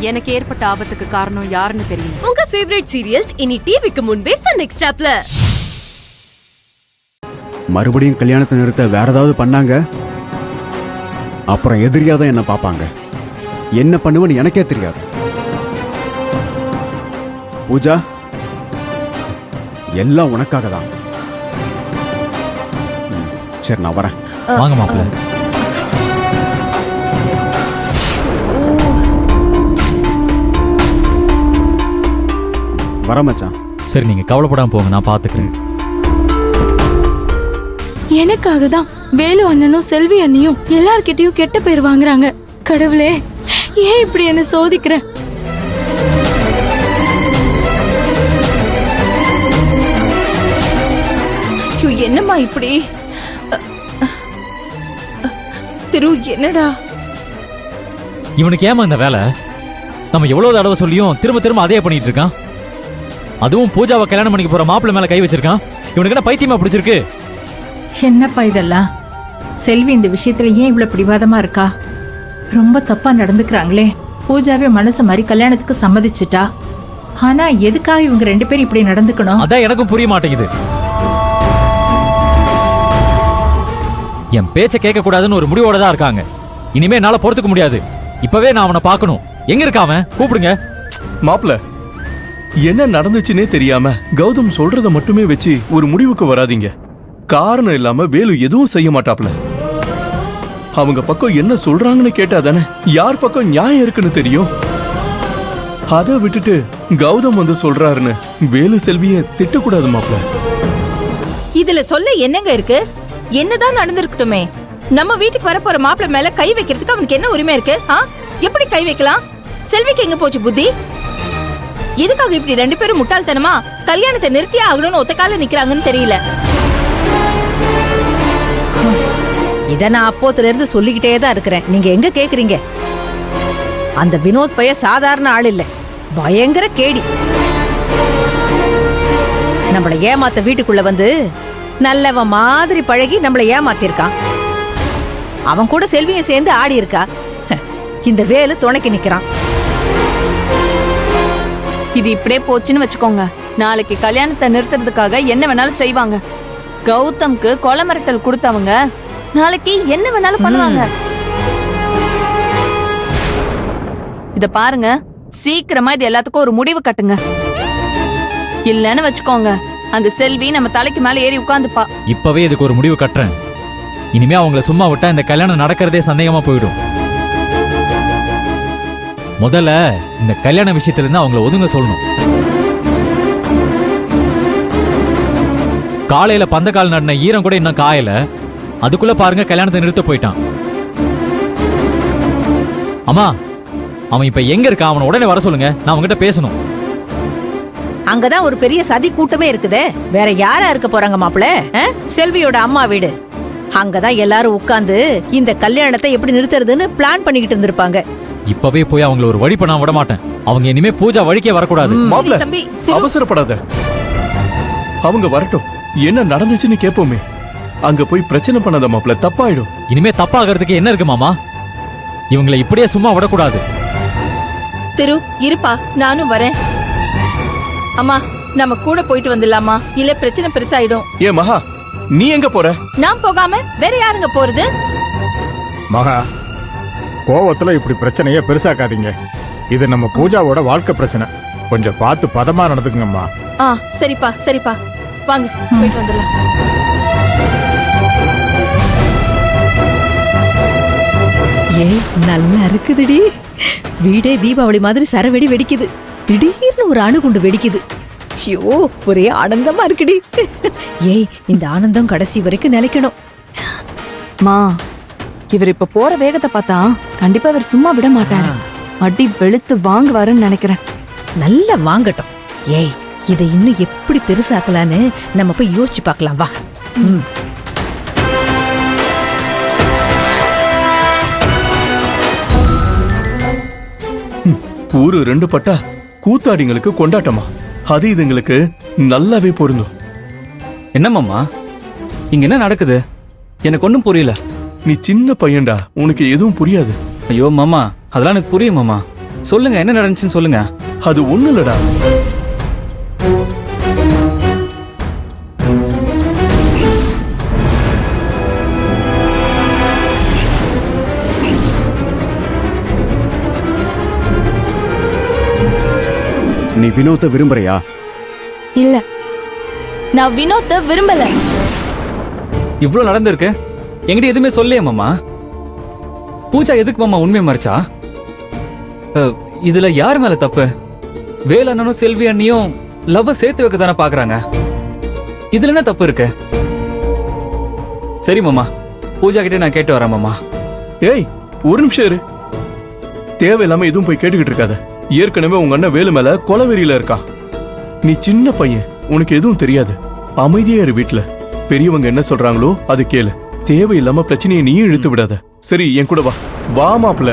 எனக்கு ஏற்பட்ட ஆபத்துக்கு காரணம் யாருன்னு தெரியும். உங்க ஃபேவரட் சீரியல்ஸ் இனி டிவிக்கு முன்பே சன் நெக்ஸ்ட் ஆப்ல. மறுபடியும் கல்யாணத்தை நிறுத்த வேற ஏதாவது பண்ணாங்க, அப்புறம் எதிரியாதான் என்ன பார்ப்பாங்க. என்ன பண்ணுவேன்னு எனக்கே தெரியாது. பூஜா, எல்லாம் உனக்காக தான். சரி, நான் வரேன். வாங்க மாப்பிள்ள. வர மச்சான். சரி, நீங்க கவலைப்படாம போங்க, நான் பாத்துக்கிறேன். எனக்காக தான் வேலு அண்ணனும் செல்வி அண்ணியும் எல்லார்கிட்டயும் கெட்ட பேர் வாங்குறாங்க. கடவுளே, ஏன் இப்படி என்ன சோதிக்கிற? என்னம்மா இப்படி? திரு, என்னடா இவனுக்கு ஏமா இந்த வேலை? நம்ம எவ்வளவு தடவை சொல்லியும் திரும்ப திரும்ப அதே பண்ணிட்டு இருக்கான். அதுவும் பூஜாவை கல்யாணம் பண்ணிக்க போற மாப்பிள்ளை மேல கை வச்சிருக்கான். இவனுக்கு என்ன பைத்தியமா பிடிச்சிருக்கு? என்னப்பா இதெல்லாம்? செல்வி இந்த விஷயத்துல ஏன் இவ்வளவு பிடிவாதமா இருக்கா? ரொம்ப தப்பா நடந்துக்கிறாங்களே. பூஜாவே மனசு மாதிரி கல்யாணத்துக்கு சம்மதிச்சுட்டா. ஆனா எதுக்காக இவங்க 2 பேரும் இப்படி நடந்துக்கணும்? அதான் எனக்கும் புரிய மாட்டேங்குது. என் பேச்ச கேட்க கூடாதுன்னு ஒரு முடிவோட தான் இருக்காங்க. இனிமே என்னால பொறுத்துக்க முடியாது. இப்பவே நான் அவனை பார்க்கணும். எங்க இருக்காம? கூப்பிடுங்க. மாப்பிள்ள, என்ன நடந்துச்சுன்னே தெரியாம கௌதம் சொல்றத மட்டுமே வச்சு ஒரு முடிவுக்கு வராதீங்க. காரணம் இல்லாம வேலு எதுவும் செய்ய மாட்டாப்ல. அவங்க பக்கம் என்ன சொல்றாங்கன்னு கேட்டா தானே யார் பக்கம் நியாயம் இருக்குன்னு தெரியும். அதை விட்டுட்டு கௌதம் வந்து சொல்றாருன்னு வேலு செல்விய திட்டக்கூடாது மாப்பிள்ள. இதுல சொல்ல என்னங்க இருக்கு? என்னதான் நடந்திருக்கட்டுமே, நம்ம வீட்டுக்கு வரப்போற மாப்பிள்ள மேல கை வைக்கிறதுக்கு அவனுக்கு என்ன உரிமை இருக்கு? எப்படி கை வைக்கலாம்? செல்விக்கு எங்க போச்சு புத்தி? எதுக்காக இப்படி 2 பேரும் முட்டாள்தனமா கல்யாணத்தை நிறுத்தியே ஆகணும்னு ஒத்த கால நிக்கிறாங்கன்னு தெரியல. இத நான் அப்போத்துல இருந்து சொல்லிக்கிட்டே தான் இருக்கிறேன். நீங்க எங்க கேக்குறீங்க? அந்த வினோத் பைய சாதாரண ஆள் இல்ல, பயங்கர கேடி. நம்மள ஏமாத்த வீட்டுக்குள்ள வந்து நல்லவன் மாதிரி பழகி நம்மள ஏமாத்திருக்கான். அவன் கூட செல்வியை சேர்ந்து ஆடி இருக்கா. இந்த வேலு துணைக்கு நிக்கிறான். இது இப்படியே போச்சுன்னு வச்சுக்கோங்க, நாளைக்கு கல்யாணத்தை நிறுத்துறதுக்காக என்ன வேணாலும் செய்வாங்க. கௌதம்க்கு கொலை மிரட்டல் கொடுத்தவங்க நாளைக்கு என்ன வேணாலும் பண்ணுவாங்க. இத பாருங்க, சீக்கிரமா இது எல்லாத்துக்கும் ஒரு முடிவு கட்டுங்க. இல்லன்னு வச்சுக்கோங்க, அந்த செல்வி நம்ம தலைக்கு மேல ஏறி உட்கார்ந்துப்பா. இப்பவே இதுக்கு ஒரு முடிவு கட்டுறேன். இனிமே அவங்கள சும்மா விட்டா இந்த கல்யாணம் நடக்கிறதே சந்தேகமா போயிடும். முதல்ல இந்த கல்யாண விஷயத்துல இருந்து அவங்கள ஒதுங்க சொல்லணும். காலையில பந்தக்கால் நடின ஈரம் கூட இன்னும் காயல, அதுக்குள்ள பாருங்க கல்யாணத்தை நிறுத்த போயிட்டான். அம்மா, அவன் இப்ப எங்க இருக்கா? அவனை உடனே வர சொல்லுங்க, நான் அவன்கிட்ட பேசணும். அங்கதான் ஒரு பெரிய சதி கூட்டமே இருக்குதே. வேற யாரா இருக்க போறாங்க மாப்பிள்ள? செல்வியோட அம்மா வீடு. அங்கதான் எல்லாரும் உட்கார்ந்து இந்த கல்யாணத்தை எப்படி நிறுத்துறதுன்னு பிளான் பண்ணிக்கிட்டு இருந்திருப்பாங்க. இப்பவே போய் அவங்கள ஒரு வழி பண்ண விட மாட்டேன். அவங்க இனிமே பூஜா வழிக்கே வரக்கூடாது. மாப்பிள்ள, அவசரப்படாத. அவங்க வரட்டும், என்ன நடந்துச்சுன்னு கேட்போமே. அங்க போய் பிரச்சனை பண்ணாத மாப்பிள்ள, தப்பாயிடும். இனிமே தப்பாகிறதுக்கு என்ன இருக்கு மாமா? இவங்களை இப்படியே சும்மா விடக்கூடாது. திரு, இருப்பா, நானும் வரேன். அம்மா, நம்ம கூட போயிட்டு வந்துடலாமா? இல்ல பிரச்சனை பெருசாயிடும். ஏ மகா, நீ எங்க போற? நான் போகாம வேற யாருங்க போறது? மகா, கோவத்துல இப்படி பிரச்சனையே பெருசாக்காதீங்க. இது நம்ம பூஜாவோட வாழ்க்கை பிரச்சனை. கொஞ்சம் பார்த்து பதமா நடந்துக்குங்கம்மா. சரிப்பா சரிப்பா, வாங்க போயிட்டு வந்துடலாம். ஏய், நல்லா இருக்குதுடி. வீடே தீபாவளி மாதிரி சரவெடி வெடிக்குது. திடீர்னு ஒரு அணுகுண்டு வெடிக்குது. ஐயோ, ஒரே ஆனந்தமா இருக்குடி. ஏய், இந்த ஆனந்தம் கடைசி வரைக்கும் நிலைக்கணும். மா, இவர் இப்ப போற வேகத்தை பார்த்தா கண்டிப்பா இவர் சும்மா விட மாட்டாரு. அடி வெளுத்து வாங்குவாருன்னு நினைக்கிறேன். நல்லா வாங்கட்டும். ஏய், இதை இன்னும் எப்படி பெருசாக்கலான்னு நம்ம போய் யோசிச்சு பார்க்கலாம் வா. ஊரு 2 பட்டா கூத்தாடிங்களுக்கு கொண்டாட்டமா? அது இதுங்களுக்கு நல்லாவே பொருந்தும். என்னம்மாமா இங்க என்ன நடக்குது? எனக்கு ஒன்றும் புரியல. நீ சின்ன பையன்டா, உனக்கு எதுவும் புரியாது. ஐயோ மாமா, அதெல்லாம் எனக்கு புரியும் மாமா. சொல்லுங்க, என்ன நடந்துச்சுன்னு சொல்லுங்க. அது ஒண்ணு இல்லடா. நீ வினோத்தை விரும்புறியா? இல்ல, நான் வினோத்தை விரும்பல. இவ்ளோ நடந்திருக்கு, என்கிட்ட எதுவுமே சொல்லையே மாமா. பூஜா எதுக்கு மாமா உண்மையை மறைச்சா? இதுல யார் மேல தப்பு? வேலு அண்ணனும் செல்வி அண்ணியும் லவ் சேர்த்து வைக்க தானே பாக்குறாங்க. இதுல என்ன தப்பு இருக்கு? சரி மாமா, பூஜா கிட்டே நான் கேட்டு வரேன் மாமா. ஏய், ஒரு நிமிஷம் இரு. தேவையில்லாம எதுவும் போய் கேட்டுக்கிட்டு இருக்காத. ஏற்கனவே உங்க அண்ணன் வேலு மேல கொலவெறியில இருக்கான். நீ சின்ன பையன், உனக்கு எதுவும் தெரியாது. அமைதியா இரு வீட்டுல. பெரியவங்க என்ன சொல்றாங்களோ அது கேளு. தேவையில்லாம பிரச்சனையை நீயும் இழுத்து விடாத. சரி, என் கூட வா. வா மாப்ள.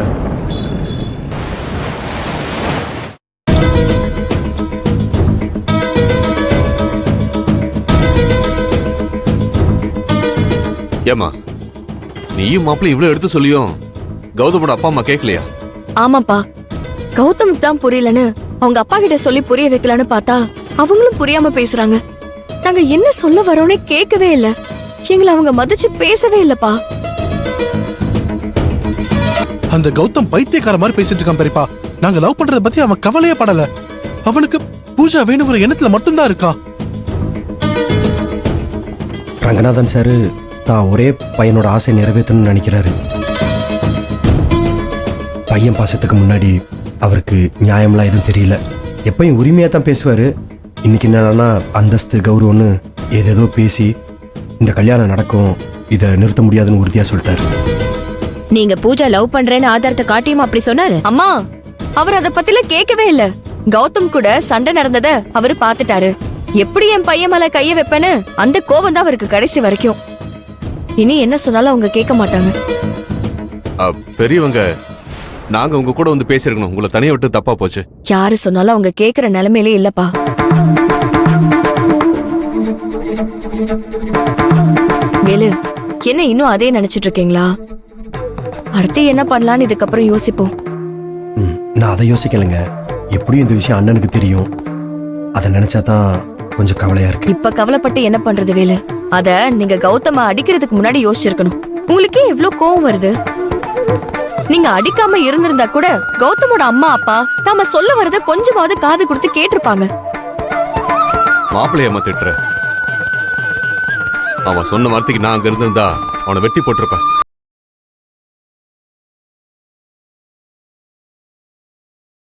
ஏமா, நீயும் மாப்பிள்ள இவ்வளவு எடுத்து சொல்லியும் கௌதமோட அப்பா அம்மா கேட்கலையா? ஆமாப்பா, கௌதமுக்கு தான் புரியலன்னு அவங்க அப்பா கிட்ட சொல்லி புரிய வைக்கலான்னு பார்த்தா அவங்களும் புரியாம பேசுறாங்க. நாங்க என்ன சொல்ல வரோன்னே கேட்கவே இல்ல. எங்களை அவங்க மதிச்சு பேசவே இல்லப்பா. அந்த கௌதம் பைத்தியக்கார மாதிரி பேசிட்டு இருக்கான் பெரியப்பா. நாங்க லவ் பண்றத பத்தி அவன் கவலையே படல. அவனுக்கு பூஜா வேணுங்கிற எண்ணத்துல மட்டும்தான் இருக்கான். ரங்கநாதன் சாரு தான் ஒரே பையனோட ஆசை நிறைவேற்றணும்னு நினைக்கிறாரு. பையன் பாசத்துக்கு முன்னாடி அவருக்கு நியாயம்லாம் எதுவும் தெரியல. எப்பயும் உரிமையா தான் பேசுவாரு. இன்னைக்கு என்னன்னா அந்தஸ்து கௌரவம்னு ஏதேதோ பேசி இந்த கல்யாணம் நடக்கும், இதை நிறுத்த முடியாதுன்னு உறுதியா சொல்லிட்டாரு. நீங்க பூஜா லவ் பண்றேன்னு ஆதாரத்தை காட்டியும் அப்படி சொன்னாரு? அம்மா, அவர் அத பத்தில கேட்கவே இல்ல. கௌதம் கூட சண்டை நடந்தத அவரு பாத்துட்டாரு. எப்படி என் பையன் மேல கைய வைப்பேன்னு அந்த கோவம் தான் அவருக்கு கடைசி வரைக்கும். இனி என்ன சொன்னாலும் அவங்க கேட்க மாட்டாங்க. பெரியவங்க, நாங்க உங்க கூட வந்து பேசிருக்கணும். உங்களை தனியா விட்டு தப்பா போச்சு. யாரு சொன்னாலும் அவங்க கேக்குற நிலைமையிலே இல்லப்பா. வேலு, என்ன இன்னும் அதே நினைச்சிட்டு இருக்கீங்களா? அடுத்து என்ன பண்ணலான்னு இதுக்கப்புறம் யோசிப்போம். நான் அதை யோசிக்கலைங்க. எப்படியும் இந்த விஷயம் அண்ணனுக்கு தெரியும். அதை நினைச்சாதான் கொஞ்சம் கவலையா இருக்கு. இப்ப கவலைப்பட்டு என்ன பண்றது வேலு? அத நீங்க கௌதம அடிக்கிறதுக்கு முன்னாடி யோசிச்சிருக்கணும். உங்களுக்கே எவ்வளவு கோவம் வருது? நீங்க அடிக்காம இருந்திருந்தா கூட கௌதமோட அம்மா அப்பா நாம சொல்ல வரத கொஞ்சமாவது காது கொடுத்து கேட்டிருப்பாங்க. மாப்பிள்ளைய அம்மா திட்டுற. அவன் சொன்ன வார்த்தைக்கு நான் அங்க இருந்திருந்தா அவனை வெட்டி போட்டிருப்பேன்.